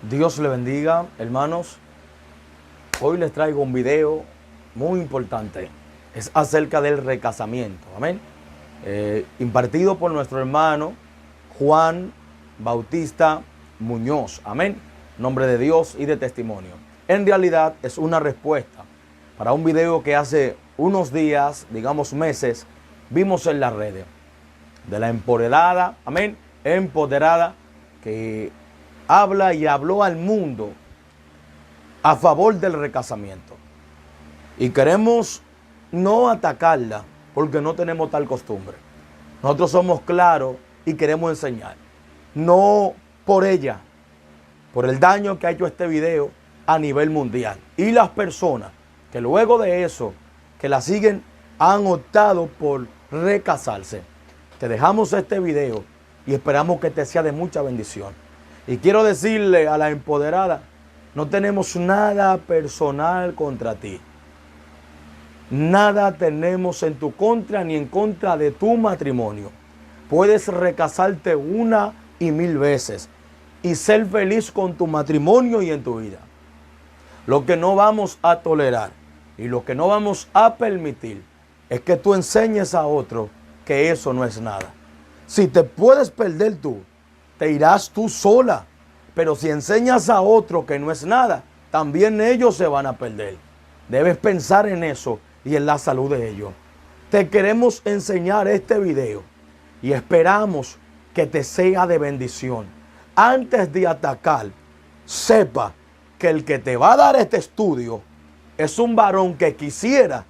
Dios le bendiga, hermanos. Hoy les traigo un video muy importante. Es acerca del recasamiento. Amén. Impartido por nuestro hermano Juan Bautista Muñoz. Amén. Nombre de Dios y de testimonio. En realidad es una respuesta para un video que hace unos días, digamos meses, vimos en las redes. De la empoderada, amén, empoderada, que habla y habló al mundo a favor del recasamiento. Y queremos no atacarla porque no tenemos tal costumbre. Nosotros somos claros y queremos enseñar. No por ella, por el daño que ha hecho este video a nivel mundial. Y las personas que luego de eso, que la siguen, han optado por recasarse. Te dejamos este video y esperamos que te sea de mucha bendición. Y quiero decirle a la empoderada, no tenemos nada personal contra ti. Nada tenemos en tu contra ni en contra de tu matrimonio. Puedes recasarte 1 y 1000 veces y ser feliz con tu matrimonio y en tu vida. Lo que no vamos a tolerar y lo que no vamos a permitir es que tú enseñes a otro que eso no es nada. Si te puedes perder tú, te irás tú sola. Pero si enseñas a otro que no es nada, también ellos se van a perder. Debes pensar en eso y en la salud de ellos. Te queremos enseñar este video y esperamos que te sea de bendición. Antes de atacar, sepa que el que te va a dar este estudio es un varón que quisiera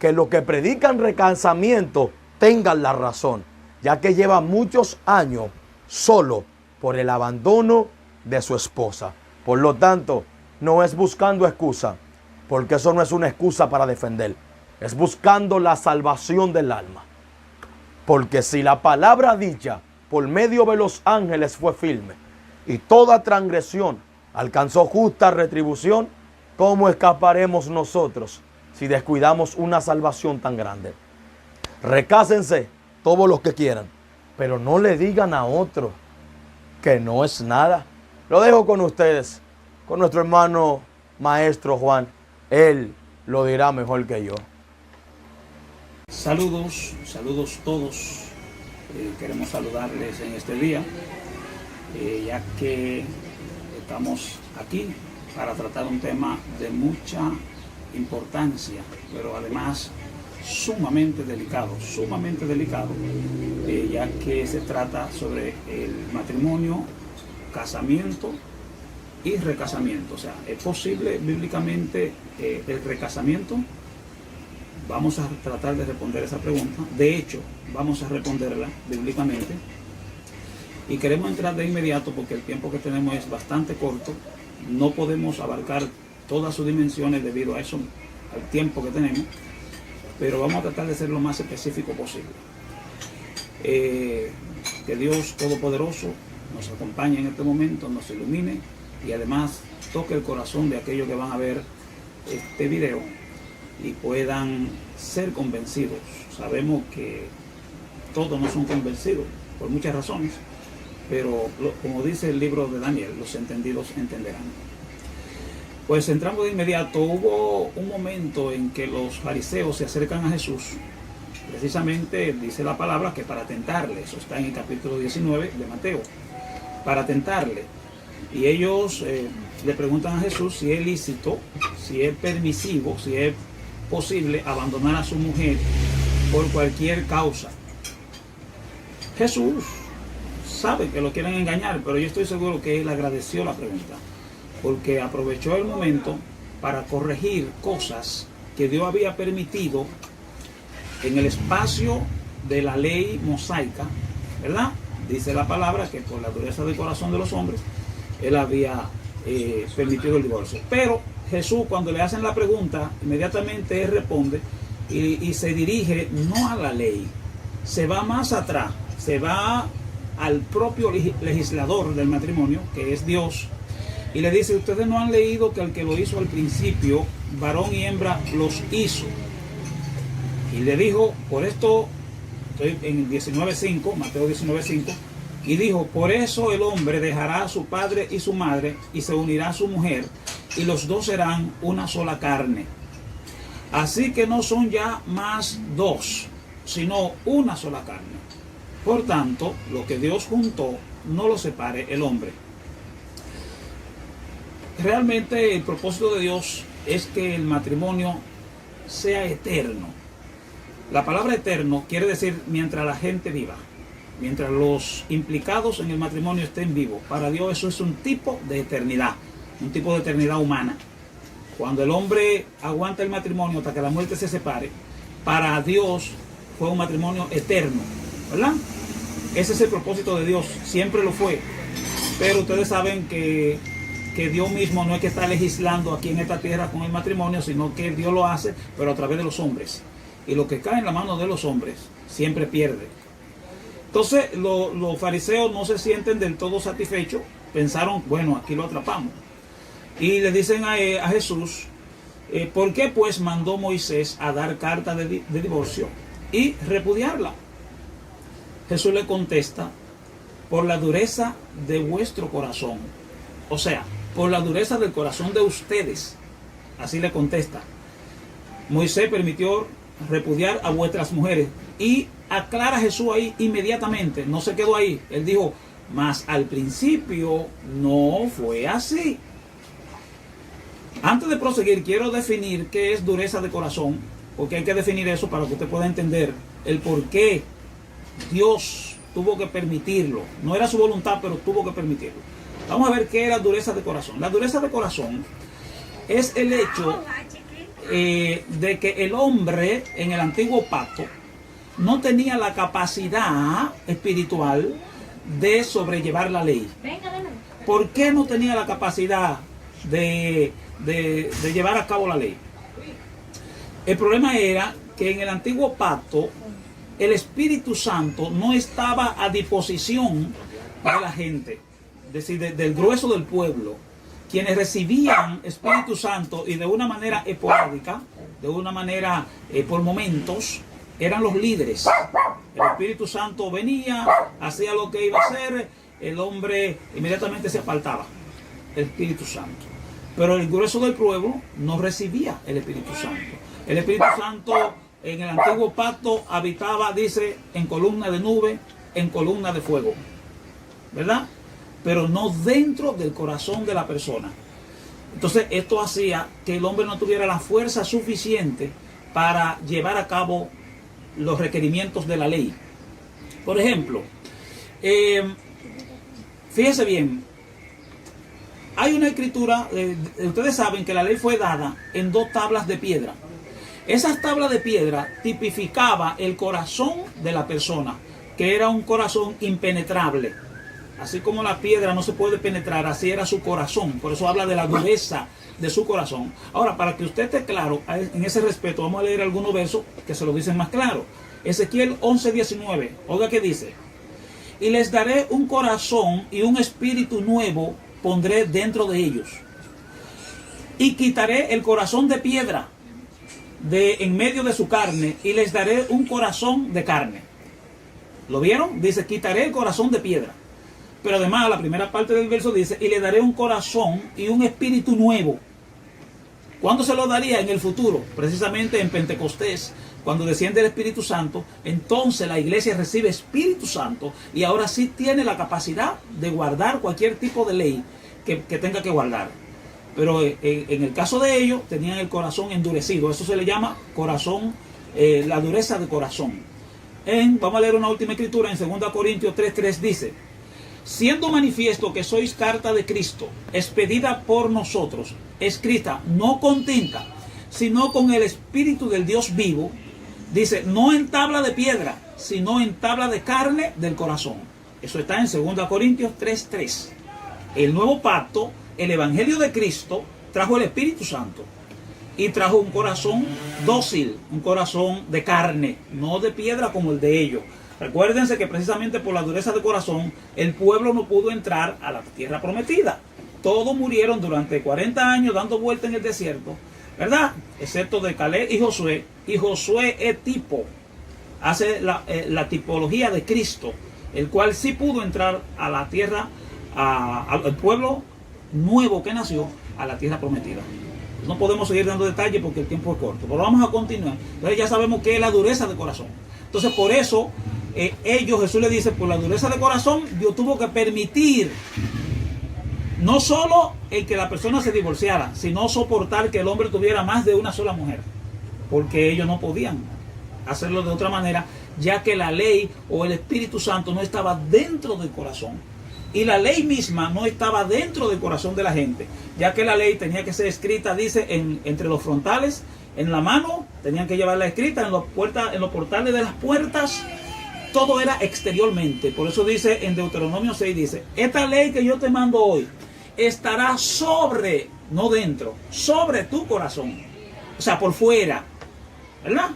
que los que predican recasamiento tengan la razón, ya que lleva muchos años solo por el abandono de su esposa. Por lo tanto, no es buscando excusa, porque eso no es una excusa para defender, es buscando la salvación del alma. Porque si la palabra dicha por medio de los ángeles fue firme y toda transgresión alcanzó justa retribución, ¿cómo escaparemos nosotros si descuidamos una salvación tan grande? Recásense todos los que quieran, pero no le digan a otro que no es nada. Lo dejo con ustedes, con nuestro hermano maestro Juan. Él lo dirá mejor que yo. Saludos todos. Queremos saludarles en este día, ya que estamos aquí para tratar un tema de mucha importancia, pero además sumamente delicado, ya que se trata sobre el matrimonio, casamiento y recasamiento. O sea, ¿es posible bíblicamente el recasamiento? Vamos a tratar de responder esa pregunta. De hecho, vamos a responderla bíblicamente. Y queremos entrar de inmediato porque el tiempo que tenemos es bastante corto. No podemos abarcar todas sus dimensiones debido a eso, al tiempo que tenemos. Pero vamos a tratar de ser lo más específico posible. Que Dios Todopoderoso nos acompañe en este momento, nos ilumine y además toque el corazón de aquellos que van a ver este video y puedan ser convencidos. Sabemos que todos no son convencidos por muchas razones, pero como dice el libro de Daniel, los entendidos entenderán. Pues entramos de inmediato. Hubo un momento en que los fariseos se acercan a Jesús. Precisamente dice la palabra que para tentarle, eso está en el capítulo 19 de Mateo, para tentarle. Y ellos le preguntan a Jesús si es lícito, si es permisivo, si es posible abandonar a su mujer por cualquier causa. Jesús sabe que lo quieren engañar, pero yo estoy seguro que él agradeció la pregunta, porque aprovechó el momento para corregir cosas que Dios había permitido en el espacio de la ley mosaica, ¿verdad? Dice la palabra que por la dureza del corazón de los hombres, él había permitido el divorcio. Pero Jesús, cuando le hacen la pregunta, inmediatamente él responde y se dirige no a la ley, se va más atrás, se va al propio legislador del matrimonio, que es Dios, y le dice: ustedes no han leído que el que lo hizo al principio, varón y hembra los hizo. Y le dijo, por esto, estoy en 19.5, Mateo 19.5, Y dijo, por eso el hombre dejará a su padre y su madre y se unirá a su mujer y los dos serán una sola carne. Así que no son ya más dos, sino una sola carne. Por tanto, lo que Dios juntó, no lo separe el hombre. Realmente el propósito de Dios es que el matrimonio sea eterno. La palabra eterno quiere decir mientras la gente viva, mientras los implicados en el matrimonio estén vivos. Para Dios eso es un tipo de eternidad, un tipo de eternidad humana. Cuando el hombre aguanta el matrimonio hasta que la muerte se separe, para Dios fue un matrimonio eterno, ¿verdad? Ese es el propósito de Dios, siempre lo fue. Pero ustedes saben que Dios mismo no es que está legislando aquí en esta tierra con el matrimonio, sino que Dios lo hace, pero a través de los hombres. Y lo que cae en la mano de los hombres siempre pierde. Entonces los fariseos no se sienten del todo satisfechos, pensaron, bueno, aquí lo atrapamos. Y le dicen a Jesús, ¿por qué pues mandó Moisés a dar carta de divorcio y repudiarla? Jesús le contesta, por la dureza de vuestro corazón. O sea, por la dureza del corazón de ustedes. Así le contesta. Moisés permitió repudiar a vuestras mujeres. Y aclara Jesús ahí inmediatamente. No se quedó ahí. Él dijo, mas al principio no fue así. Antes de proseguir, quiero definir qué es dureza de corazón. Porque hay que definir eso para que usted pueda entender el por qué Dios tuvo que permitirlo. No era su voluntad, pero tuvo que permitirlo. Vamos a ver qué era dureza de corazón. La dureza de corazón es el hecho de que el hombre en el antiguo pacto no tenía la capacidad espiritual de sobrellevar la ley. ¿Por qué no tenía la capacidad de llevar a cabo la ley? El problema era que en el antiguo pacto el Espíritu Santo no estaba a disposición para la gente. Es decir, del grueso del pueblo, quienes recibían Espíritu Santo y de una manera esporádica, de una manera por momentos, eran los líderes. El Espíritu Santo venía, hacía lo que iba a hacer, el hombre inmediatamente se apartaba, el Espíritu Santo. Pero el grueso del pueblo no recibía el Espíritu Santo. El Espíritu Santo en el antiguo pacto habitaba, dice, en columna de nube, en columna de fuego, ¿verdad? Pero no dentro del corazón de la persona. Entonces esto hacía que el hombre no tuviera la fuerza suficiente para llevar a cabo los requerimientos de la ley. Por ejemplo, fíjense bien, hay una escritura, ustedes saben que la ley fue dada en 2 tablas de piedra. Esas tablas de piedra tipificaba el corazón de la persona, que era un corazón impenetrable. Así como la piedra no se puede penetrar, así era su corazón. Por eso habla de la dureza de su corazón. Ahora, para que usted esté claro, en ese respecto, vamos a leer algunos versos que se lo dicen más claro. Ezequiel 11:19, oiga que dice, y les daré un corazón y un espíritu nuevo pondré dentro de ellos. Y quitaré el corazón de piedra de en medio de su carne y les daré un corazón de carne. ¿Lo vieron? Dice, quitaré el corazón de piedra. Pero además la primera parte del verso dice, y le daré un corazón y un espíritu nuevo. ¿Cuándo se lo daría? En el futuro, precisamente en Pentecostés, cuando desciende el Espíritu Santo. Entonces la iglesia recibe Espíritu Santo y ahora sí tiene la capacidad de guardar cualquier tipo de ley que tenga que guardar. Pero en el caso de ellos tenían el corazón endurecido. Eso se le llama corazón, la dureza de corazón. Vamos a leer una última escritura en 2 Corintios 3:3 dice, siendo manifiesto que sois carta de Cristo, expedida por nosotros, escrita no con tinta, sino con el Espíritu del Dios vivo, dice, no en tabla de piedra, sino en tabla de carne del corazón. Eso está en 2 Corintios 3:3. El nuevo pacto, el Evangelio de Cristo, trajo el Espíritu Santo y trajo un corazón dócil, un corazón de carne, no de piedra como el de ellos. Recuérdense que precisamente por la dureza de corazón, el pueblo no pudo entrar a la tierra prometida. Todos murieron durante 40 años dando vuelta en el desierto, ¿verdad? Excepto de Caleb y Josué. Y Josué es tipo, hace la tipología de Cristo. el cual sí pudo entrar a la tierra, al pueblo nuevo que nació, a la tierra prometida. No podemos seguir dando detalles porque el tiempo es corto, pero vamos a continuar. Entonces ya sabemos que es la dureza de corazón. Entonces por eso Jesús le dice, por la dureza de corazón, Dios tuvo que permitir no solo el que la persona se divorciara, sino soportar que el hombre tuviera más de una sola mujer, porque ellos no podían hacerlo de otra manera, ya que la ley o el Espíritu Santo no estaba dentro del corazón. Y la ley misma no estaba dentro del corazón de la gente, ya que la ley tenía que ser escrita, dice, entre los frontales, en la mano, tenían que llevarla escrita, en los portales de las puertas, todo era exteriormente. Por eso dice en Deuteronomio 6, dice, esta ley que yo te mando hoy estará sobre, no dentro, sobre tu corazón, o sea, por fuera, ¿verdad?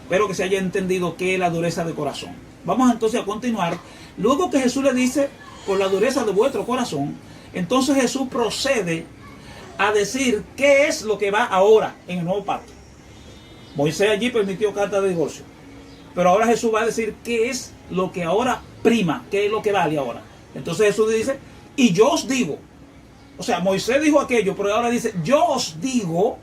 Espero que se haya entendido qué es la dureza de corazón. Vamos entonces a continuar. Luego que Jesús le dice, por la dureza de vuestro corazón, entonces Jesús procede a decir qué es lo que va ahora en el nuevo pacto. Moisés allí permitió carta de divorcio, pero ahora Jesús va a decir qué es lo que ahora prima, qué es lo que vale ahora. Entonces Jesús dice, y yo os digo, o sea, Moisés dijo aquello, pero ahora dice, yo os digo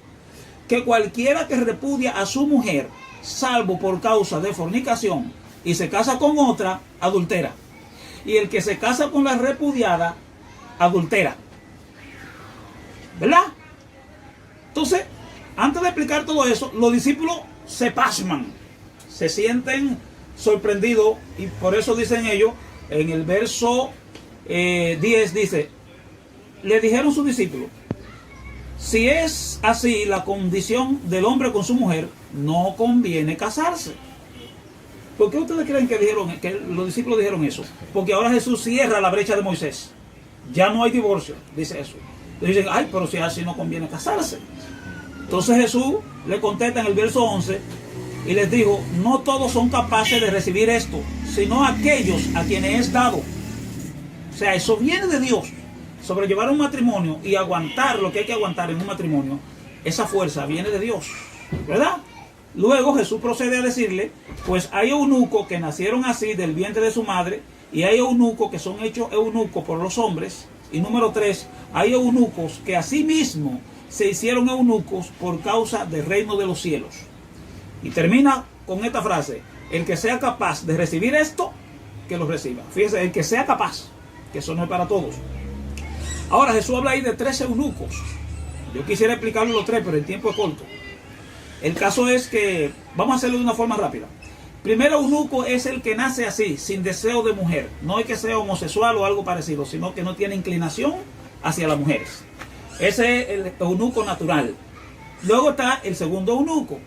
que cualquiera que repudia a su mujer, salvo por causa de fornicación, y se casa con otra, adultera. Y el que se casa con la repudiada, adultera. ¿Verdad? Entonces, antes de explicar todo eso, los discípulos se pasman, se sienten sorprendidos, y por eso dicen ellos, en el verso 10 dice, le dijeron sus discípulos, si es así la condición del hombre con su mujer, no conviene casarse. ¿Por qué ustedes creen que los discípulos dijeron eso? Porque ahora Jesús cierra la brecha de Moisés. Ya no hay divorcio, dice eso. Le dicen, ay, pero si así no conviene casarse. Entonces Jesús le contesta en el verso 11 y les dijo, no todos son capaces de recibir esto, sino aquellos a quienes es dado. O sea, eso viene de Dios. Sobrellevar un matrimonio y aguantar lo que hay que aguantar en un matrimonio, esa fuerza viene de Dios, ¿verdad? Luego Jesús procede a decirle, pues hay eunucos que nacieron así del vientre de su madre, y hay eunucos que son hechos eunucos por los hombres, y número 3, hay eunucos que asimismo se hicieron eunucos por causa del reino de los cielos. Y termina con esta frase, el que sea capaz de recibir esto, que lo reciba. Fíjense, el que sea capaz, que eso no es para todos. Ahora Jesús habla ahí de 3 eunucos. Yo quisiera explicarlo los 3, pero el tiempo es corto. El caso es que, vamos a hacerlo de una forma rápida. Primero, eunuco es el que nace así, sin deseo de mujer. No es que sea homosexual o algo parecido, sino que no tiene inclinación hacia las mujeres. Ese es el eunuco natural. Luego está el segundo eunuco.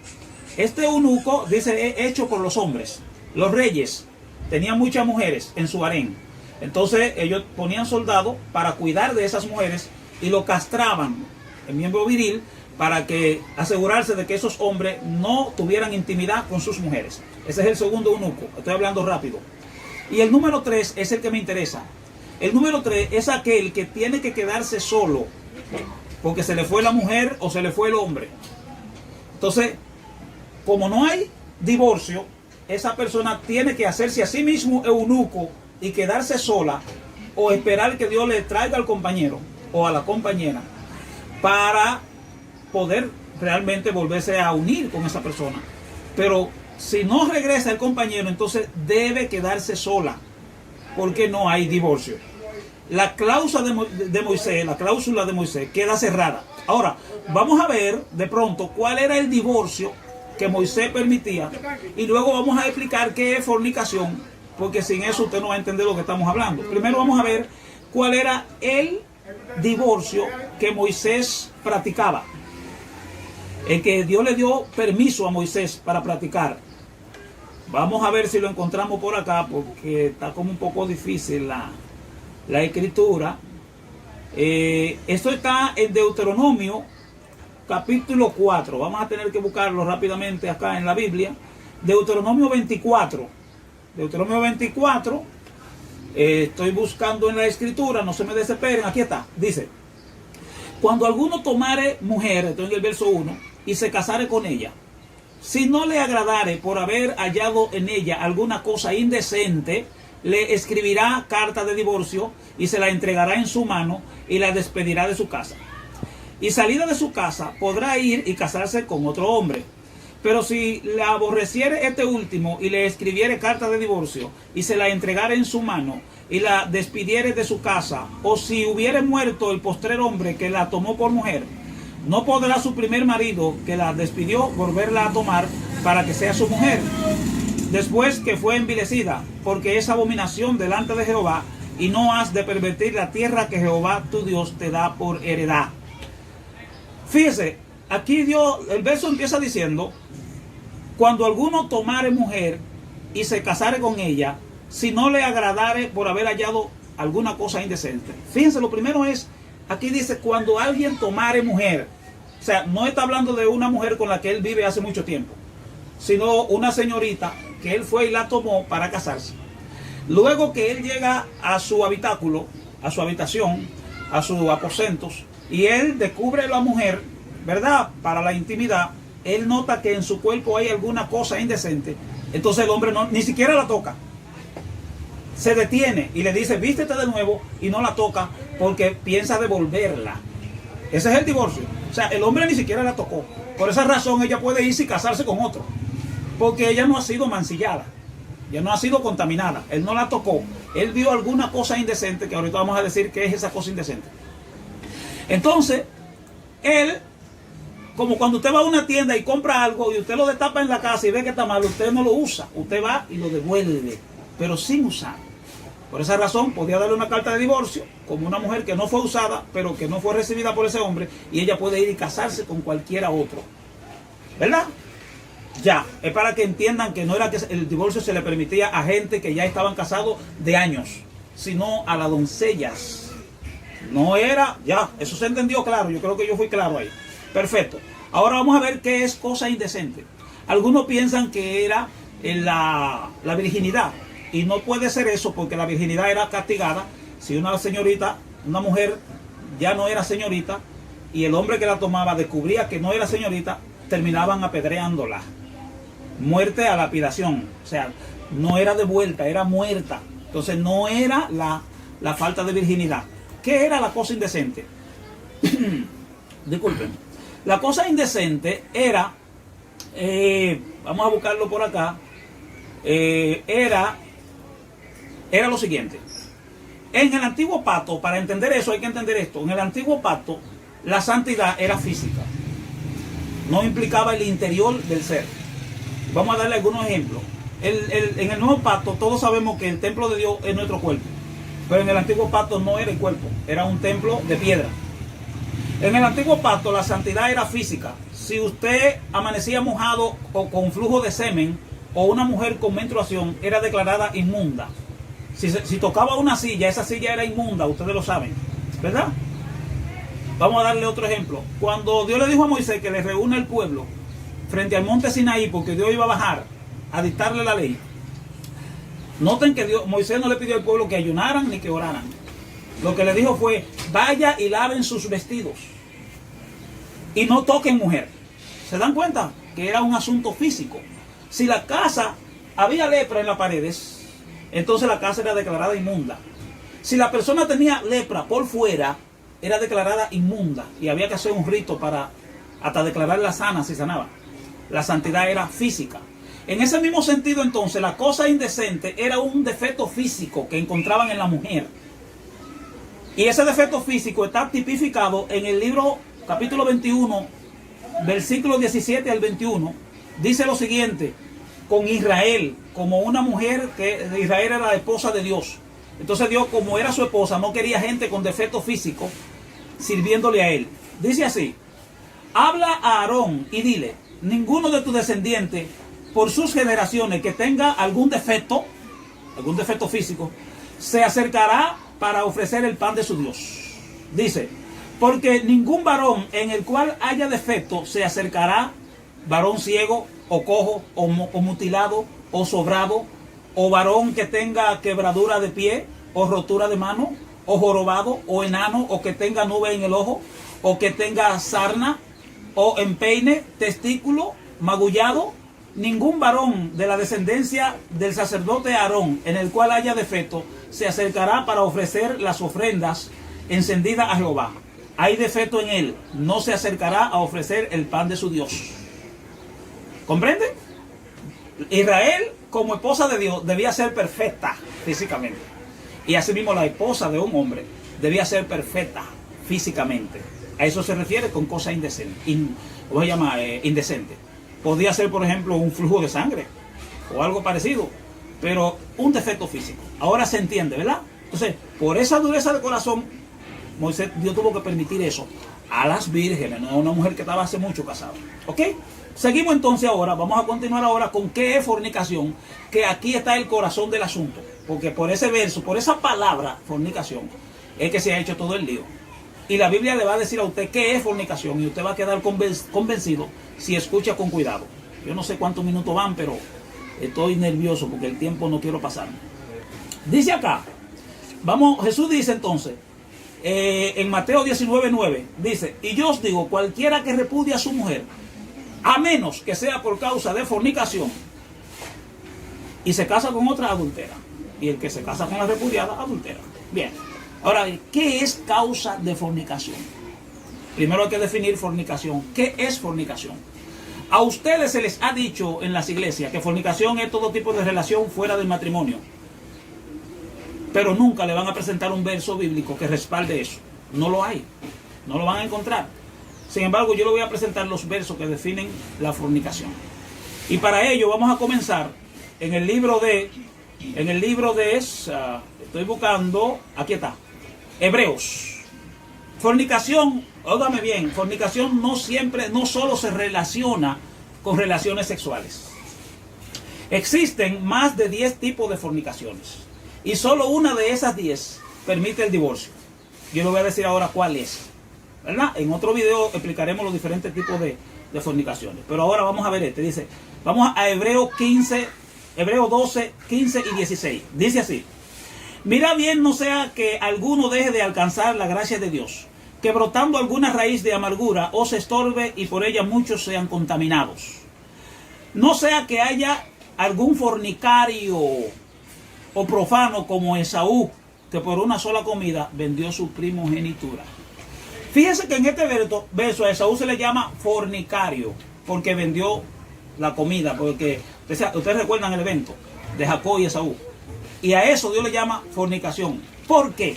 Este eunuco, dice, es hecho por los hombres. Los reyes tenían muchas mujeres en su harén. Entonces ellos ponían soldados para cuidar de esas mujeres y lo castraban, el miembro viril, para que asegurarse de que esos hombres no tuvieran intimidad con sus mujeres. Ese es el segundo eunuco. Estoy hablando rápido. Y el número 3 es el que me interesa. El número 3 es aquel que tiene que quedarse solo porque se le fue la mujer o se le fue el hombre. Entonces, como no hay divorcio, esa persona tiene que hacerse a sí mismo eunuco y quedarse sola, o esperar que Dios le traiga al compañero o a la compañera para poder realmente volverse a unir con esa persona. Pero si no regresa el compañero, entonces debe quedarse sola, porque no hay divorcio. La cláusula de Moisés queda cerrada. Ahora, vamos a ver de pronto cuál era el divorcio que Moisés permitía, y luego vamos a explicar qué es fornicación, porque sin eso usted no va a entender lo que estamos hablando. Primero vamos a ver cuál era el divorcio que Moisés practicaba, el que Dios le dio permiso a Moisés para practicar. Vamos a ver si lo encontramos por acá, porque está como un poco difícil la escritura. Esto está en Deuteronomio capítulo 4. Vamos a tener que buscarlo rápidamente acá en la Biblia. Deuteronomio 24. Deuteronomio 24. Estoy buscando en la escritura, no se me desesperen. Aquí está. Dice: cuando alguno tomare mujer, estoy en el verso 1, y se casare con ella. O Si no le agradare por haber hallado en ella alguna cosa indecente, le escribirá carta de divorcio y se la entregará en su mano y la despedirá de su casa. Y salida de su casa podrá ir y casarse con otro hombre. Pero si la aborreciere este último y le escribiere carta de divorcio y se la entregare en su mano y la despidiere de su casa, o si hubiere muerto el postrer hombre que la tomó por mujer, no podrá su primer marido que la despidió volverla a tomar para que sea su mujer, después que fue envilecida, porque es abominación delante de Jehová, y no has de pervertir la tierra que Jehová tu Dios te da por heredad. Fíjese, aquí el verso empieza diciendo: cuando alguno tomare mujer y se casare con ella, si no le agradare por haber hallado alguna cosa indecente. Fíjense, lo primero es, aquí dice, cuando alguien tomare mujer. O sea, no está hablando de una mujer con la que él vive hace mucho tiempo, sino una señorita que él fue y la tomó para casarse. Luego que él llega a su habitáculo, a su habitación, a sus aposentos, y él descubre a la mujer, ¿verdad?, para la intimidad, él nota que en su cuerpo hay alguna cosa indecente. Entonces el hombre ni siquiera la toca. Se detiene y le dice: vístete de nuevo, y no la toca porque piensa devolverla. Ese es el divorcio. O sea, el hombre ni siquiera la tocó. Por esa razón ella puede irse y casarse con otro, porque ella no ha sido mancillada, ella no ha sido contaminada. Él no la tocó. Él vio alguna cosa indecente, que ahorita vamos a decir qué es esa cosa indecente. Entonces, él, como cuando usted va a una tienda y compra algo y usted lo destapa en la casa y ve que está mal, usted no lo usa, usted va y lo devuelve, pero sin usar. Por esa razón podía darle una carta de divorcio como una mujer que no fue usada, pero que no fue recibida por ese hombre, y ella puede ir y casarse con cualquiera otro, ¿verdad? Ya, es para que entiendan que no era que el divorcio se le permitía a gente que ya estaban casados de años, sino a las doncellas. No era, ya, eso se entendió claro, yo creo que yo fui claro ahí. Perfecto. Ahora vamos a ver qué es cosa indecente. Algunos piensan que era la virginidad, y no puede ser eso, porque la virginidad era castigada. Si una señorita, una mujer, ya no era señorita, y el hombre que la tomaba descubría que no era señorita, terminaban apedreándola. Muerte a lapidación. O sea, no era devuelta, era muerta. Entonces no era la falta de virginidad. ¿Qué era la cosa indecente? Disculpen. La cosa indecente era, vamos a buscarlo por acá, era lo siguiente. En el antiguo pacto, para entender eso hay que entender esto, en el antiguo pacto la santidad era física, no implicaba el interior del ser. Vamos a darle algunos ejemplos. En el nuevo pacto todos sabemos que el templo de Dios es nuestro cuerpo, pero en el antiguo pacto no era el cuerpo, era un templo de piedra. En el antiguo pacto la santidad era física. Si usted amanecía mojado o con flujo de semen, o una mujer con menstruación, era declarada inmunda. Si tocaba una silla, esa silla era inmunda, ustedes lo saben, ¿verdad? Vamos a darle otro ejemplo. Cuando Dios le dijo a Moisés que le reúna el pueblo frente al monte Sinaí, porque Dios iba a bajar a dictarle la ley, noten que Moisés no le pidió al pueblo que ayunaran ni que oraran. Lo que le dijo fue: vaya y laven sus vestidos y no toquen mujer. ¿Se dan cuenta? Que era un asunto físico. Si la casa había lepra en las paredes, entonces la casa era declarada inmunda. Si la persona tenía lepra por fuera, era declarada inmunda, y había que hacer un rito para hasta declararla sana si sanaba. La santidad era física. En ese mismo sentido, entonces, la cosa indecente era un defecto físico que encontraban en la mujer. Y ese defecto físico está tipificado en el libro capítulo 21, versículos 17 al 21. Dice lo siguiente: con Israel, como una mujer que Israel era la esposa de Dios. Entonces Dios, como era su esposa, no quería gente con defecto físico sirviéndole a él. Dice así: habla a Aarón y dile: ninguno de tus descendientes, por sus generaciones, que tenga algún defecto físico, se acercará para ofrecer el pan de su Dios. Dice: porque ningún varón en el cual haya defecto se acercará, varón ciego, o cojo, o mutilado, o sobrado, o varón que tenga quebradura de pie, o rotura de mano, o jorobado, o enano, o que tenga nube en el ojo, o que tenga sarna, o empeine, testículo, magullado, ningún varón de la descendencia del sacerdote Aarón, en el cual haya defecto, se acercará para ofrecer las ofrendas encendidas a Jehová. Hay defecto en él, no se acercará a ofrecer el pan de su Dios. ¿Comprende? Israel, como esposa de Dios, debía ser perfecta físicamente. Y asimismo la esposa de un hombre debía ser perfecta físicamente. A eso se refiere con cosas indecentes. ¿Cómo se llama? Indecente. Podría ser, por ejemplo, un flujo de sangre o algo parecido, pero un defecto físico. Ahora se entiende, ¿verdad? Entonces, por esa dureza de corazón, Dios tuvo que permitir eso a las vírgenes, no a una mujer que estaba hace mucho casada. ¿Ok? Seguimos entonces ahora, vamos a continuar ahora con qué es fornicación, que aquí está el corazón del asunto, porque por ese verso, por esa palabra, fornicación, es que se ha hecho todo el lío. Y la Biblia le va a decir a usted qué es fornicación y usted va a quedar convencido si escucha con cuidado. Yo no sé cuántos minutos van, pero estoy nervioso porque el tiempo no quiero pasar. Dice acá, Jesús dice entonces, en Mateo 19:9, dice, y yo os digo, cualquiera que repudie a su mujer, a menos que sea por causa de fornicación, y se casa con otra, adultera. Y el que se casa con la repudiada, adultera. Bien. Ahora, ¿qué es causa de fornicación? Primero hay que definir fornicación. ¿Qué es fornicación? A ustedes se les ha dicho en las iglesias que fornicación es todo tipo de relación fuera del matrimonio. Pero nunca le van a presentar un verso bíblico que respalde eso. No lo hay. No lo van a encontrar. Sin embargo, yo le voy a presentar los versos que definen la fornicación. Y para ello vamos a comenzar en el libro de estoy buscando, aquí está, Hebreos. Fornicación, óigame bien, fornicación no solo se relaciona con relaciones sexuales. Existen más de 10 tipos de fornicaciones. Y solo una de esas 10 permite el divorcio. Yo le voy a decir ahora cuál es, ¿verdad? En otro video explicaremos los diferentes tipos de fornicaciones. Pero ahora vamos a ver este. Dice, vamos a Hebreos 12, 15 y 16. Dice así. Mira bien, no sea que alguno deje de alcanzar la gracia de Dios, que brotando alguna raíz de amargura os estorbe y por ella muchos sean contaminados. No sea que haya algún fornicario o profano como Esaú, que por una sola comida vendió su primogenitura. Fíjese que en este verso a Esaú se le llama fornicario, porque vendió la comida, porque ustedes recuerdan el evento de Jacob y Esaú. Y a eso Dios le llama fornicación. ¿Por qué?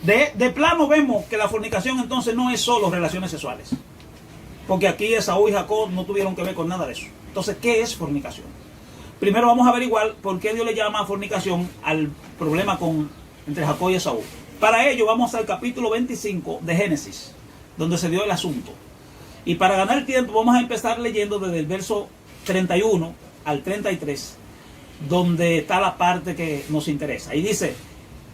De plano vemos que la fornicación entonces no es solo relaciones sexuales. Porque aquí Esaú y Jacob no tuvieron que ver con nada de eso. Entonces, ¿qué es fornicación? Primero vamos a averiguar por qué Dios le llama fornicación al problema entre Jacob y Esaú. Para ello vamos al capítulo 25 de Génesis, donde se dio el asunto. Y para ganar tiempo vamos a empezar leyendo desde el verso 31 al 33, donde está la parte que nos interesa. Y dice,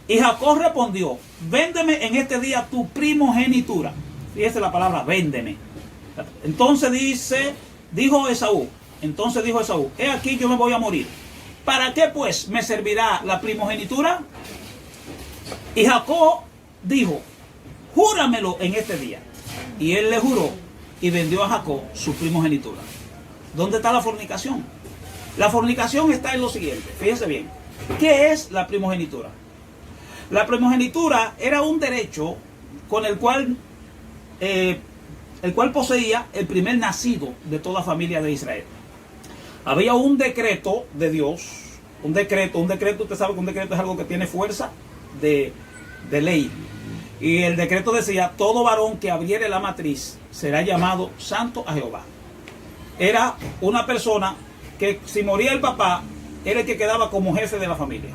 y Jacob respondió, véndeme en este día tu primogenitura. Fíjese la palabra, véndeme. Entonces dijo Esaú, he aquí yo me voy a morir. ¿Para qué pues me servirá la primogenitura? Y Jacob dijo, júramelo en este día. Y él le juró y vendió a Jacob su primogenitura. ¿Dónde está la fornicación? La fornicación está en lo siguiente, fíjense bien. ¿Qué es la primogenitura? La primogenitura era un derecho con el cual poseía el primer nacido de toda familia de Israel. Había un decreto de Dios, un decreto, usted sabe que un decreto es algo que tiene fuerza de ley. Y el decreto decía, todo varón que abriere la matriz será llamado santo a Jehová. Era una persona que si moría el papá, era el que quedaba como jefe de la familia.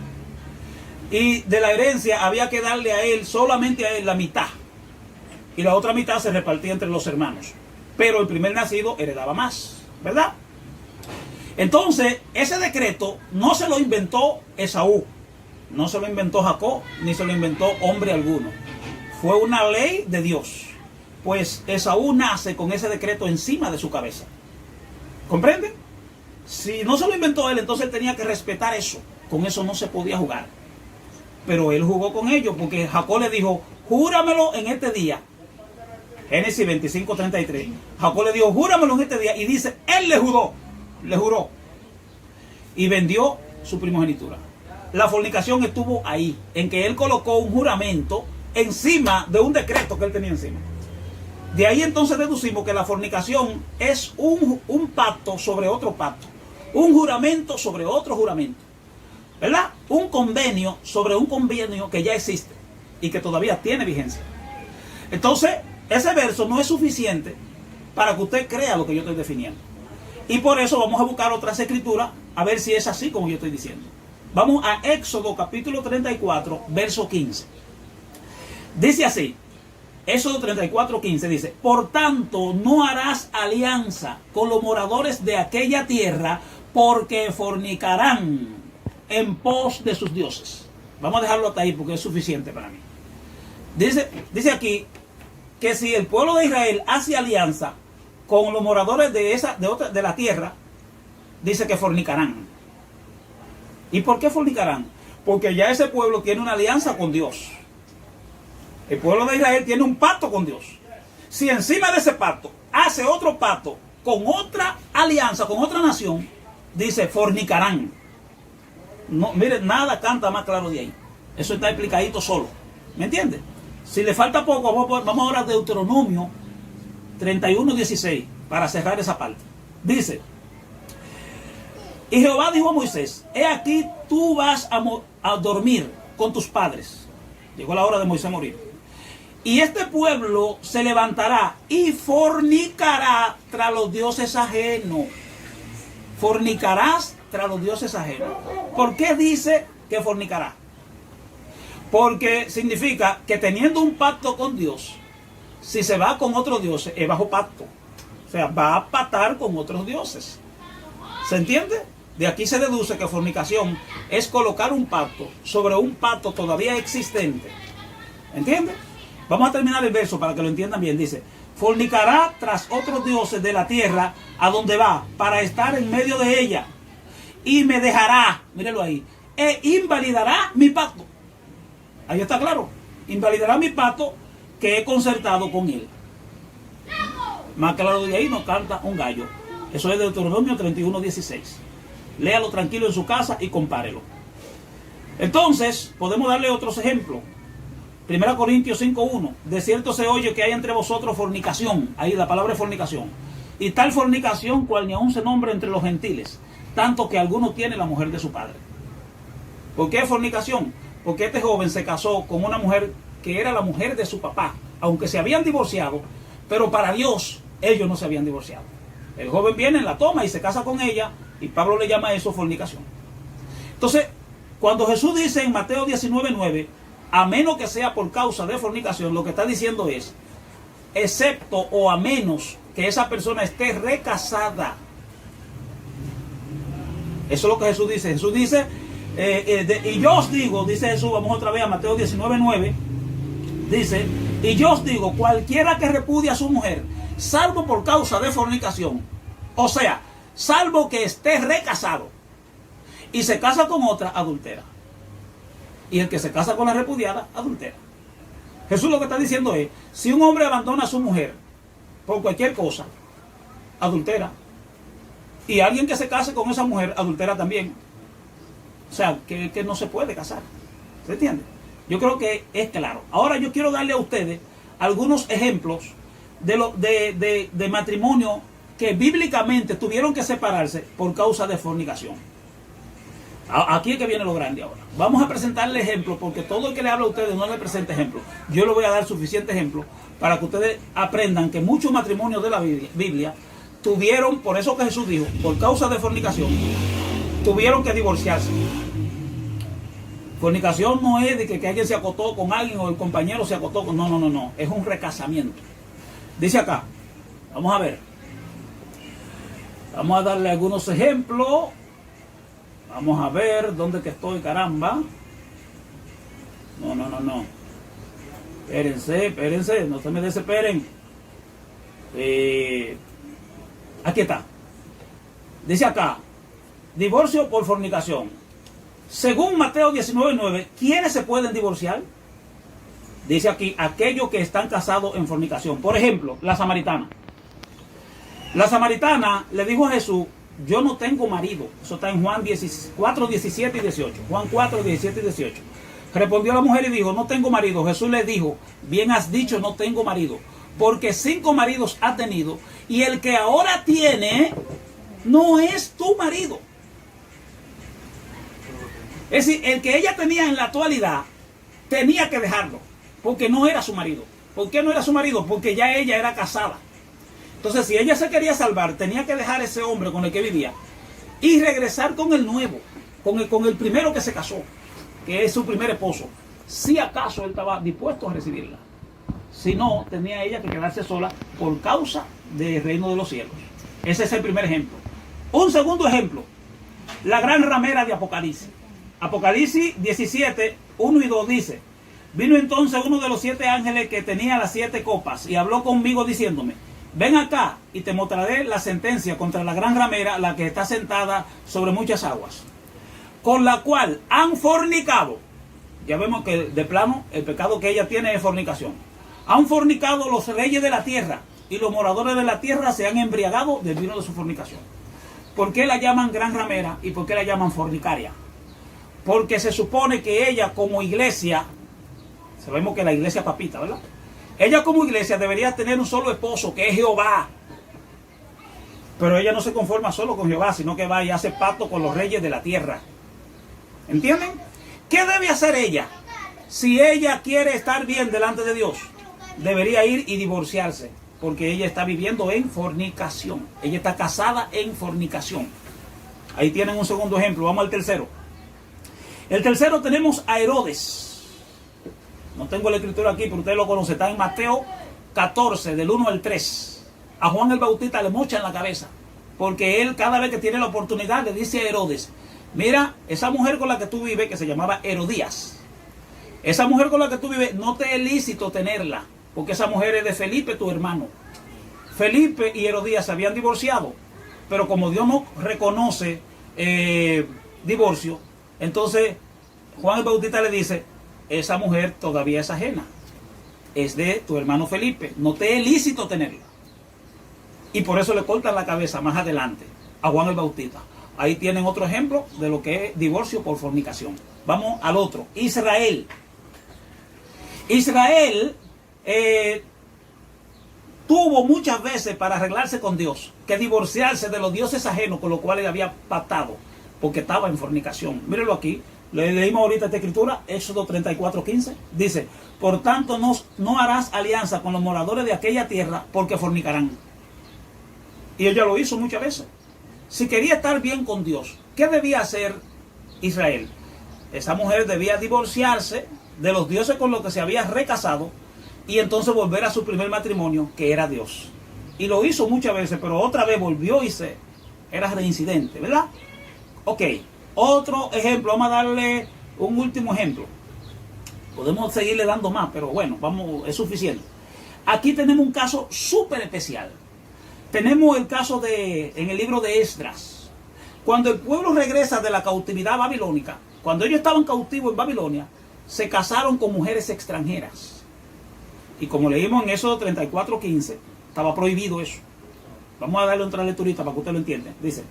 Y de la herencia había que darle a él, solamente a él, la mitad. Y la otra mitad se repartía entre los hermanos. Pero el primer nacido heredaba más, ¿verdad? Entonces, ese decreto no se lo inventó Esaú, no se lo inventó Jacob, ni se lo inventó hombre alguno. Fue una ley de Dios. Pues Esaú nace con ese decreto encima de su cabeza. ¿Comprenden? Si no se lo inventó él, entonces él tenía que respetar eso. Con eso no se podía jugar. Pero él jugó con ello porque Jacob le dijo, júramelo en este día. Génesis 25:33. Jacob le dijo, júramelo en este día. Y dice, él le juró. Y vendió su primogenitura. La fornicación estuvo ahí, en que él colocó un juramento encima de un decreto que él tenía encima. De ahí entonces deducimos que la fornicación es un pacto sobre otro pacto. Un juramento sobre otro juramento. ¿Verdad? Un convenio sobre un convenio que ya existe y que todavía tiene vigencia. Entonces, ese verso no es suficiente para que usted crea lo que yo estoy definiendo. Y por eso vamos a buscar otras escrituras a ver si es así como yo estoy diciendo. Vamos a Éxodo capítulo 34, verso 15. Dice así, Éxodo 34, 15 dice, por tanto no harás alianza con los moradores de aquella tierra porque fornicarán en pos de sus dioses. Vamos a dejarlo hasta ahí porque es suficiente para mí. Dice aquí que si el pueblo de Israel hace alianza con los moradores de la tierra, dice que fornicarán. ¿Y por qué fornicarán? Porque ya ese pueblo tiene una alianza con Dios. El pueblo de Israel tiene un pacto con Dios. Si encima de ese pacto hace otro pacto con otra alianza, con otra nación, dice fornicarán. No, miren, nada canta más claro de ahí. Eso está explicadito solo. ¿Me entiende? Si le falta poco, vamos ahora a Deuteronomio 31:16 para cerrar esa parte. Dice, y Jehová dijo a Moisés, he aquí tú vas a dormir con tus padres. Llegó la hora de Moisés morir. Y este pueblo se levantará y fornicará tras los dioses ajenos. Fornicarás tras los dioses ajenos. ¿Por qué dice que fornicará? Porque significa que teniendo un pacto con Dios, si se va con otros dioses, es bajo pacto. O sea, va a pactar con otros dioses. ¿Se entiende? De aquí se deduce que fornicación es colocar un pacto sobre un pacto todavía existente. ¿Entiende? Vamos a terminar el verso para que lo entiendan bien. Dice, fornicará tras otros dioses de la tierra a donde va, para estar en medio de ella. Y me dejará, mírelo ahí, e invalidará mi pacto. Ahí está claro. Invalidará mi pacto que he concertado con él. Más claro de ahí no canta un gallo. Eso es de Deuteronomio 31:16. Léalo tranquilo en su casa y compárelo. Entonces, podemos darle otros ejemplos. 1 Corintios 5:1. De cierto se oye que hay entre vosotros fornicación. Ahí la palabra es fornicación. Y tal fornicación cual ni aún se nombra entre los gentiles. Tanto que alguno tiene la mujer de su padre. ¿Por qué fornicación? Porque este joven se casó con una mujer que era la mujer de su papá. Aunque se habían divorciado, pero para Dios ellos no se habían divorciado. El joven viene, la toma y se casa con ella. Y Pablo le llama a eso fornicación. Entonces, cuando Jesús dice en Mateo 19:9, a menos que sea por causa de fornicación, lo que está diciendo es, excepto o a menos que esa persona esté recasada. Eso es lo que Jesús dice. Jesús dice, y yo os digo, dice Jesús, vamos otra vez a Mateo 19:9, dice, y yo os digo, cualquiera que repudie a su mujer, salvo por causa de fornicación, o sea, salvo que esté recasado y se casa con otra, adultera. Y el que se casa con la repudiada, adultera. Jesús lo que está diciendo es, si un hombre abandona a su mujer por cualquier cosa, adultera. Y alguien que se case con esa mujer, adultera también. O sea, que no se puede casar. ¿Se entiende? Yo creo que es claro. Ahora yo quiero darle a ustedes algunos ejemplos de matrimonio que bíblicamente tuvieron que separarse por causa de fornicación. Aquí es que viene lo grande ahora. Vamos a presentarle ejemplos, porque todo el que le habla a ustedes no le presenta ejemplos. Yo le voy a dar suficientes ejemplos para que ustedes aprendan que muchos matrimonios de la Biblia tuvieron, por eso que Jesús dijo, por causa de fornicación, tuvieron que divorciarse. Fornicación no es de que alguien se acostó con alguien o el compañero se acostó con... No. Es un recasamiento. Dice acá, vamos a ver. Vamos a darle algunos ejemplos. Vamos a ver dónde que estoy, caramba. No. Espérense, no se me desesperen. Aquí está. Dice acá, divorcio por fornicación. Según Mateo 19:9, ¿quiénes se pueden divorciar? Dice aquí, aquellos que están casados en fornicación. Por ejemplo, la samaritana. La samaritana le dijo a Jesús, yo no tengo marido. Eso está en Juan 4, 17 y 18. Juan 4, 17 y 18. Respondió la mujer y dijo, no tengo marido. Jesús le dijo, bien has dicho, no tengo marido, porque 5 maridos ha tenido, y el que ahora tiene no es tu marido. Es decir, el que ella tenía en la actualidad tenía que dejarlo, porque no era su marido. ¿Por qué no era su marido? Porque ya ella era casada. Entonces, si ella se quería salvar, tenía que dejar ese hombre con el que vivía y regresar con el nuevo, con el primero que se casó, que es su primer esposo, si acaso él estaba dispuesto a recibirla. Si no, tenía ella que quedarse sola por causa del reino de los cielos. Ese es el primer ejemplo. Un segundo ejemplo, la gran ramera de Apocalipsis. Apocalipsis 17, 1 y 2 dice, vino entonces uno de los 7 ángeles que tenía las 7 copas y habló conmigo diciéndome, ven acá y te mostraré la sentencia contra la gran ramera, la que está sentada sobre muchas aguas, con la cual han fornicado. Ya vemos que de plano el pecado que ella tiene es fornicación. Han fornicado los reyes de la tierra, y los moradores de la tierra se han embriagado del vino de su fornicación. ¿Por qué la llaman gran ramera y por qué la llaman fornicaria? Porque se supone que ella como iglesia, sabemos que la iglesia papita, ¿verdad? Ella como iglesia debería tener un solo esposo, que es Jehová. Pero ella no se conforma solo con Jehová, sino que va y hace pacto con los reyes de la tierra. ¿Entienden? ¿Qué debe hacer ella? Si ella quiere estar bien delante de Dios, debería ir y divorciarse, porque ella está viviendo en fornicación. Ella está casada en fornicación. Ahí tienen un segundo ejemplo. Vamos al tercero. El tercero tenemos a Herodes. No tengo la escritura aquí, pero usted lo conoce. Está en Mateo 14, del 1 al 3. A Juan el Bautista le mochan la cabeza, porque él cada vez que tiene la oportunidad le dice a Herodes, mira, esa mujer con la que tú vives, que se llamaba Herodías, esa mujer con la que tú vives, no te es lícito tenerla, porque esa mujer es de Felipe, tu hermano. Felipe y Herodías se habían divorciado, pero como Dios no reconoce divorcio, entonces Juan el Bautista le dice, esa mujer todavía es ajena, es de tu hermano Felipe, no te es lícito tenerla. Y por eso le cortan la cabeza más adelante a Juan el Bautista. Ahí tienen otro ejemplo de lo que es divorcio por fornicación. Vamos al otro, Israel. Israel tuvo muchas veces para arreglarse con Dios que divorciarse de los dioses ajenos con los cuales había pactado, porque estaba en fornicación. Mírenlo aquí, le leímos ahorita esta escritura, Éxodo 34:15, dice, por tanto no harás alianza con los moradores de aquella tierra, porque fornicarán. Y ella lo hizo muchas veces. Si quería estar bien con Dios, ¿qué debía hacer Israel? Esa mujer debía divorciarse de los dioses con los que se había recasado y entonces volver a su primer matrimonio, que era Dios. Y lo hizo muchas veces, pero otra vez volvió y era reincidente, ¿verdad? Ok, otro ejemplo, vamos a darle un último ejemplo. Podemos seguirle dando más, pero bueno, es suficiente. Aquí tenemos un caso súper especial. Tenemos el caso en el libro de Esdras. Cuando el pueblo regresa de la cautividad babilónica, cuando ellos estaban cautivos en Babilonia, se casaron con mujeres extranjeras. Y como leímos en Éxodo 34:15, estaba prohibido eso. Vamos a darle otra lecturita para que usted lo entienda. Dice,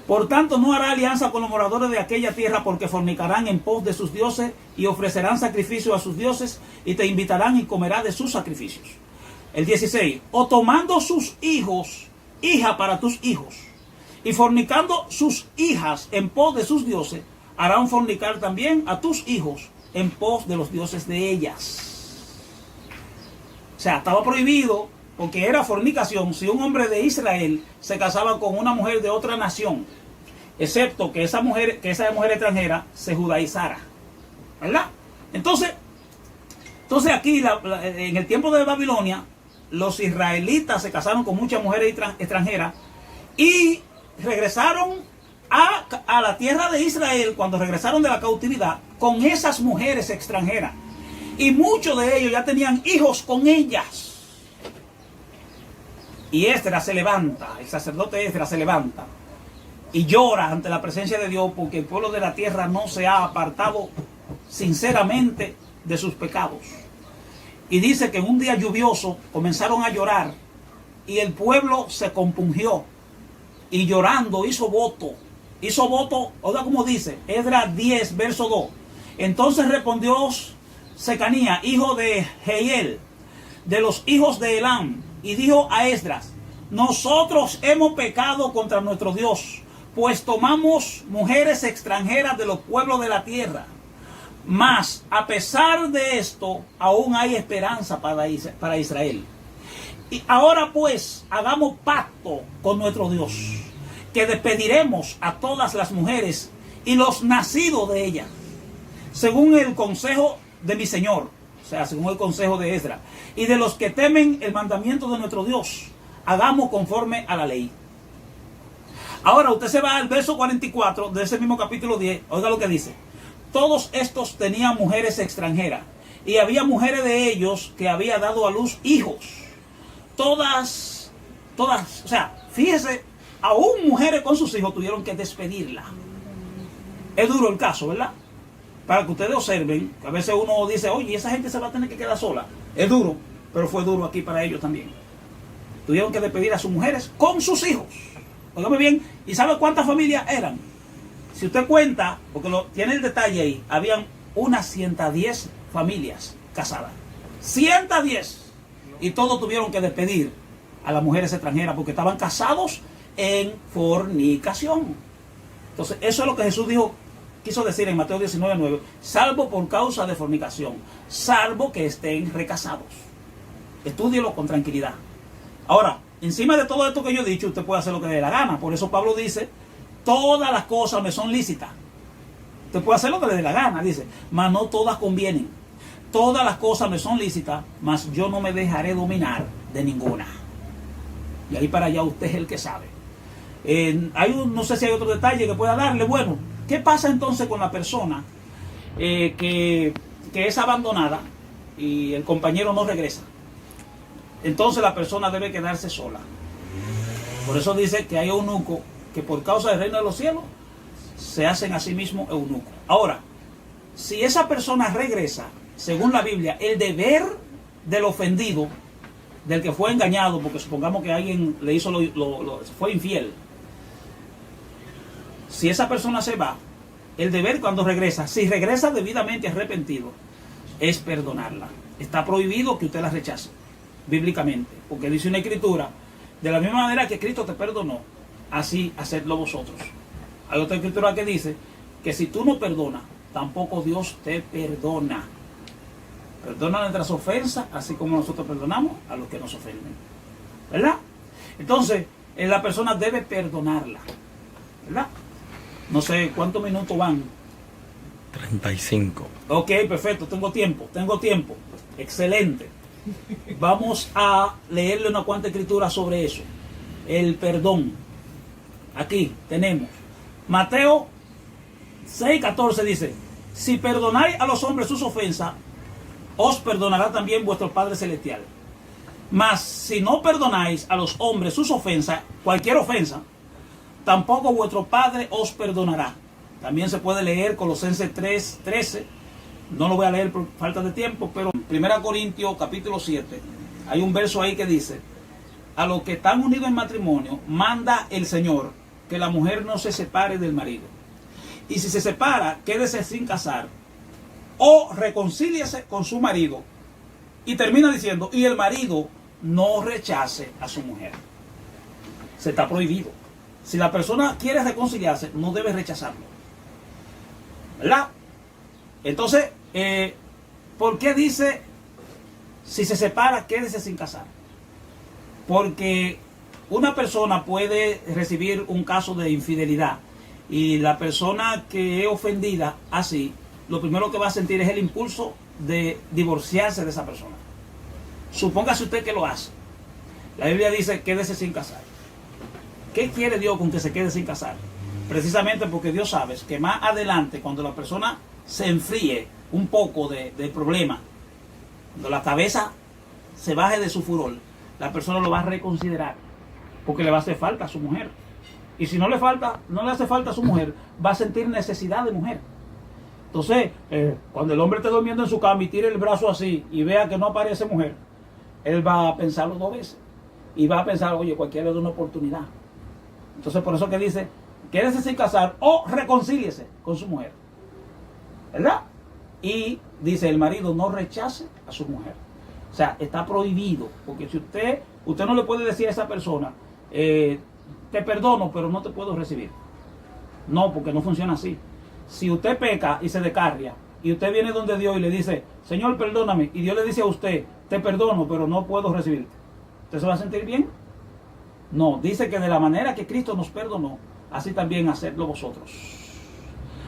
por tanto no hará alianza con los moradores de aquella tierra, porque fornicarán en pos de sus dioses y ofrecerán sacrificios a sus dioses y te invitarán y comerás de sus sacrificios. El 16, o tomando sus hijos, hija para tus hijos, y fornicando sus hijas en pos de sus dioses, harán fornicar también a tus hijos en pos de los dioses de ellas. O sea, estaba prohibido, porque era fornicación, si un hombre de Israel se casaba con una mujer de otra nación, excepto que esa mujer extranjera se judaizara, ¿verdad? Entonces aquí, en el tiempo de Babilonia, los israelitas se casaron con muchas mujeres extranjeras y regresaron a la tierra de Israel cuando regresaron de la cautividad con esas mujeres extranjeras. Y muchos de ellos ya tenían hijos con ellas. Y Esdras se levanta, el sacerdote Esdras se levanta y llora ante la presencia de Dios, porque el pueblo de la tierra no se ha apartado sinceramente de sus pecados. Y dice que en un día lluvioso comenzaron a llorar y el pueblo se compungió y llorando hizo voto. Hizo voto, oiga como dice, Esdras 10, verso 2. Entonces respondió Secanía, hijo de Jehiel, de los hijos de Elam, y dijo a Esdras: nosotros hemos pecado contra nuestro Dios, pues tomamos mujeres extranjeras de los pueblos de la tierra. Mas, a pesar de esto, aún hay esperanza para Israel. Y ahora pues, hagamos pacto con nuestro Dios, que despediremos a todas las mujeres y los nacidos de ellas, según el consejo de mi Señor, o sea, según el consejo de Esdras, y de los que temen el mandamiento de nuestro Dios, hagamos conforme a la ley. Ahora usted se va al verso 44 de ese mismo capítulo 10, oiga lo que dice. Todos estos tenían mujeres extranjeras, y había mujeres de ellos que había dado a luz hijos. Todas, o sea, fíjese, aún mujeres con sus hijos tuvieron que despedirla. Es duro el caso, ¿verdad? Para que ustedes observen, que a veces uno dice, oye, esa gente se va a tener que quedar sola. Es duro, pero fue duro aquí para ellos también. Tuvieron que despedir a sus mujeres con sus hijos. Óigame bien, ¿y sabe cuántas familias eran? Si usted cuenta, porque tiene el detalle ahí, habían unas 110 familias casadas. 110. Y todos tuvieron que despedir a las mujeres extranjeras porque estaban casados en fornicación. Entonces, eso es lo que Jesús quiso decir en Mateo 19:9, salvo por causa de fornicación, salvo que estén recasados. Estúdielo con tranquilidad. Ahora, encima de todo esto que yo he dicho, usted puede hacer lo que le dé la gana. Por eso Pablo dice, todas las cosas me son lícitas. Usted puede hacer lo que le dé la gana, dice, mas no todas convienen. Todas las cosas me son lícitas, mas yo no me dejaré dominar de ninguna. Y ahí para allá usted es el que sabe. No sé si hay otro detalle que pueda darle. Bueno, ¿qué pasa entonces con la persona que es abandonada y el compañero no regresa? Entonces la persona debe quedarse sola. Por eso dice que hay eunucos que por causa del reino de los cielos se hacen a sí mismos eunucos. Ahora, si esa persona regresa, según la Biblia, el deber del ofendido, del que fue engañado, porque supongamos que alguien le hizo fue infiel. Si esa persona se va, el deber cuando regresa, si regresa debidamente arrepentido, es perdonarla. Está prohibido que usted la rechace, bíblicamente, porque dice una escritura, de la misma manera que Cristo te perdonó, así hacedlo vosotros. Hay otra escritura que dice que si tú no perdonas, tampoco Dios te perdona. Perdona nuestras ofensas, así como nosotros perdonamos a los que nos ofenden. ¿Verdad? Entonces, la persona debe perdonarla. ¿Verdad? No sé cuántos minutos van. 35. Ok, perfecto, tengo tiempo. Excelente. Vamos a leerle una cuanta escritura sobre eso. El perdón. Aquí tenemos. Mateo 6:14 dice, si perdonáis a los hombres sus ofensas, os perdonará también vuestro Padre Celestial. Mas si no perdonáis a los hombres sus ofensas, cualquier ofensa, tampoco vuestro Padre os perdonará. También se puede leer Colosenses 3:13. No lo voy a leer por falta de tiempo, pero en 1 Corintios capítulo 7 hay un verso ahí que dice, a los que están unidos en matrimonio, manda el Señor que la mujer no se separe del marido. Y si se separa, quédese sin casar, o reconcíliese con su marido. Y termina diciendo, y el marido no rechace a su mujer. Se está prohibido. Si la persona quiere reconciliarse, no debe rechazarlo. ¿Verdad? Entonces, ¿por qué dice, si se separa, quédese sin casar? Porque una persona puede recibir un caso de infidelidad y la persona que es ofendida así, lo primero que va a sentir es el impulso de divorciarse de esa persona. Supóngase usted que lo hace. La Biblia dice, quédese sin casar. ¿Qué quiere Dios con que se quede sin casar? Precisamente porque Dios sabe que más adelante, cuando la persona se enfríe un poco del problema, cuando la cabeza se baje de su furor, la persona lo va a reconsiderar, porque le va a hacer falta a su mujer. Y si no le hace falta a su mujer, va a sentir necesidad de mujer. Entonces, cuando el hombre esté durmiendo en su cama y tire el brazo así y vea que no aparece mujer, él va a pensarlo 2 veces. Y va a pensar, oye, cualquiera le da una oportunidad. Entonces, por eso que dice, quédese sin casar o reconcíliese con su mujer. ¿Verdad? Y dice, el marido no rechace a su mujer. O sea, está prohibido. Porque si usted no le puede decir a esa persona, te perdono, pero no te puedo recibir. No, porque no funciona así. Si usted peca y se descarria, y usted viene donde Dios y le dice, Señor, perdóname, y Dios le dice a usted, te perdono, pero no puedo recibirte, ¿usted se va a sentir bien? No, dice que de la manera que Cristo nos perdonó, así también hacedlo vosotros.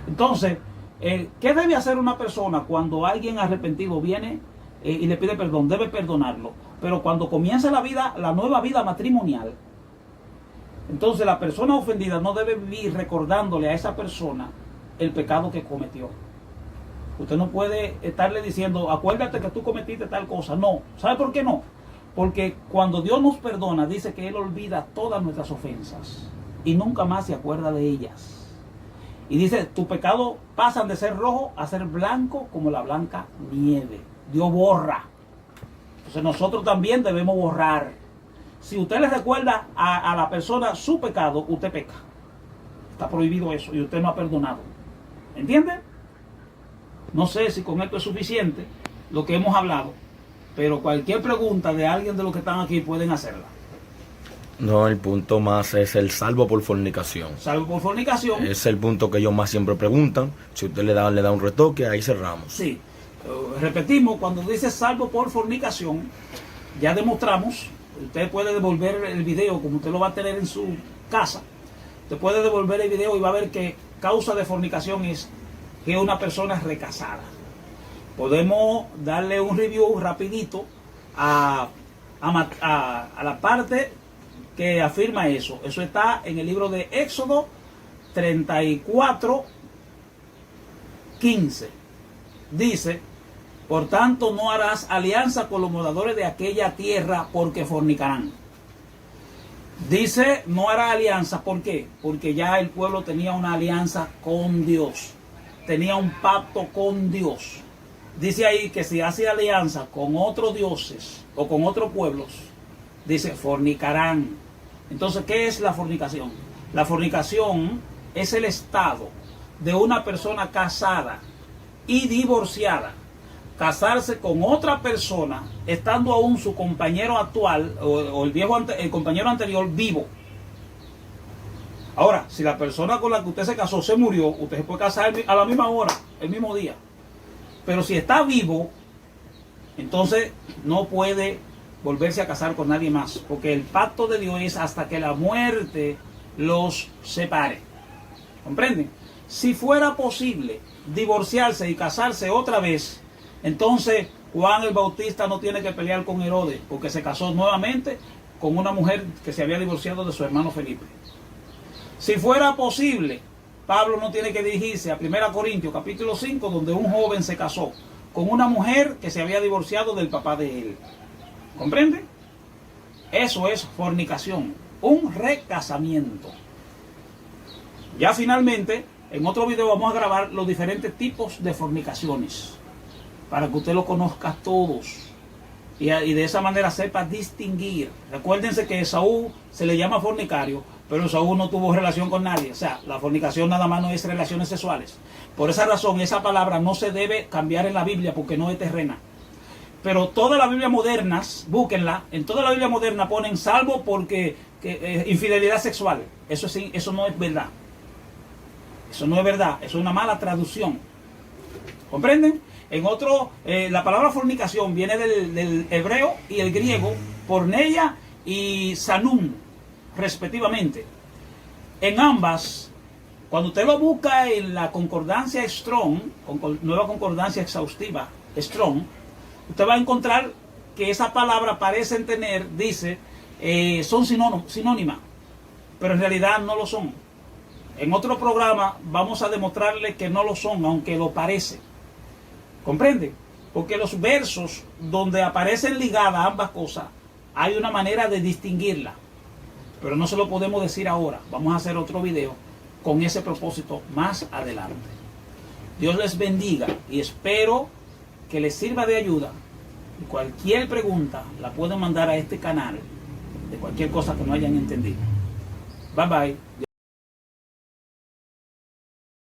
Entonces, ¿qué debe hacer una persona cuando alguien arrepentido viene y le pide perdón? Debe perdonarlo. Pero cuando comienza la nueva vida matrimonial, entonces la persona ofendida no debe vivir recordándole a esa persona el pecado que cometió. Usted no puede estarle diciendo, acuérdate que tú cometiste tal cosa. No. ¿Sabe por qué no? Porque cuando Dios nos perdona, dice que Él olvida todas nuestras ofensas y nunca más se acuerda de ellas. Y dice, tus pecados pasan de ser rojo a ser blanco como la blanca nieve. Dios borra. Entonces nosotros también debemos borrar. Si usted le recuerda a la persona su pecado, usted peca. Está prohibido eso y usted no ha perdonado. ¿Entiende? No sé si con esto es suficiente lo que hemos hablado, pero cualquier pregunta de alguien de los que están aquí pueden hacerla. No, el punto más es el salvo por fornicación. Salvo por fornicación. Es el punto que ellos más siempre preguntan. Si usted le da un retoque, ahí cerramos. Sí. Repetimos, cuando dice salvo por fornicación, ya demostramos, usted puede devolver el video, como usted lo va a tener en su casa, usted puede devolver el video y va a ver que causa de fornicación es que una persona es recasada. Podemos darle un review rapidito a la parte que afirma eso. Eso está en el libro de Éxodo 34, 15. Dice, por tanto no harás alianza con los moradores de aquella tierra porque fornicarán. Dice, no hará alianza. ¿Por qué? Porque ya el pueblo tenía una alianza con Dios. Tenía un pacto con Dios. Dice ahí que si hace alianza con otros dioses o con otros pueblos, dice, fornicarán. Entonces, ¿qué es la fornicación? La fornicación es el estado de una persona casada y divorciada, casarse con otra persona, estando aún su compañero actual o el compañero anterior vivo. Ahora, si la persona con la que usted se casó se murió, usted se puede casar a la misma hora, el mismo día. Pero si está vivo, entonces no puede volverse a casar con nadie más, porque el pacto de Dios es hasta que la muerte los separe. ¿Comprenden? Si fuera posible divorciarse y casarse otra vez, entonces Juan el Bautista no tiene que pelear con Herodes, porque se casó nuevamente con una mujer que se había divorciado de su hermano Felipe. Si fuera posible, Pablo no tiene que dirigirse a 1 Corintios capítulo 5, donde un joven se casó con una mujer que se había divorciado del papá de él. ¿Comprende? Eso es fornicación, un recasamiento. Ya finalmente, en otro video vamos a grabar los diferentes tipos de fornicaciones, para que usted lo conozca todos y de esa manera sepa distinguir. Recuérdense que Esaú se le llama fornicario, pero Esaú no tuvo relación con nadie. O sea, la fornicación nada más no es relaciones sexuales. Por esa razón, esa palabra no se debe cambiar en la Biblia porque no es terrena. Pero toda la Biblia moderna, búsquenla, en toda la Biblia moderna ponen salvo porque infidelidad sexual. Eso no es verdad. Eso no es verdad, eso es una mala traducción. ¿Comprenden? En otro, la palabra fornicación viene del hebreo y el griego, porneia y sanum, respectivamente. En ambas, cuando usted lo busca en la concordancia Strong, nueva concordancia exhaustiva, Strong, usted va a encontrar que esa palabra parecen tener, dice, son sinónimas, pero en realidad no lo son. En otro programa vamos a demostrarle que no lo son, aunque lo parece. ¿Comprende? Porque los versos donde aparecen ligadas ambas cosas, hay una manera de distinguirla. Pero no se lo podemos decir ahora. Vamos a hacer otro video con ese propósito más adelante. Dios les bendiga y espero que les sirva de ayuda. Y cualquier pregunta la pueden mandar a este canal de cualquier cosa que no hayan entendido. Bye bye.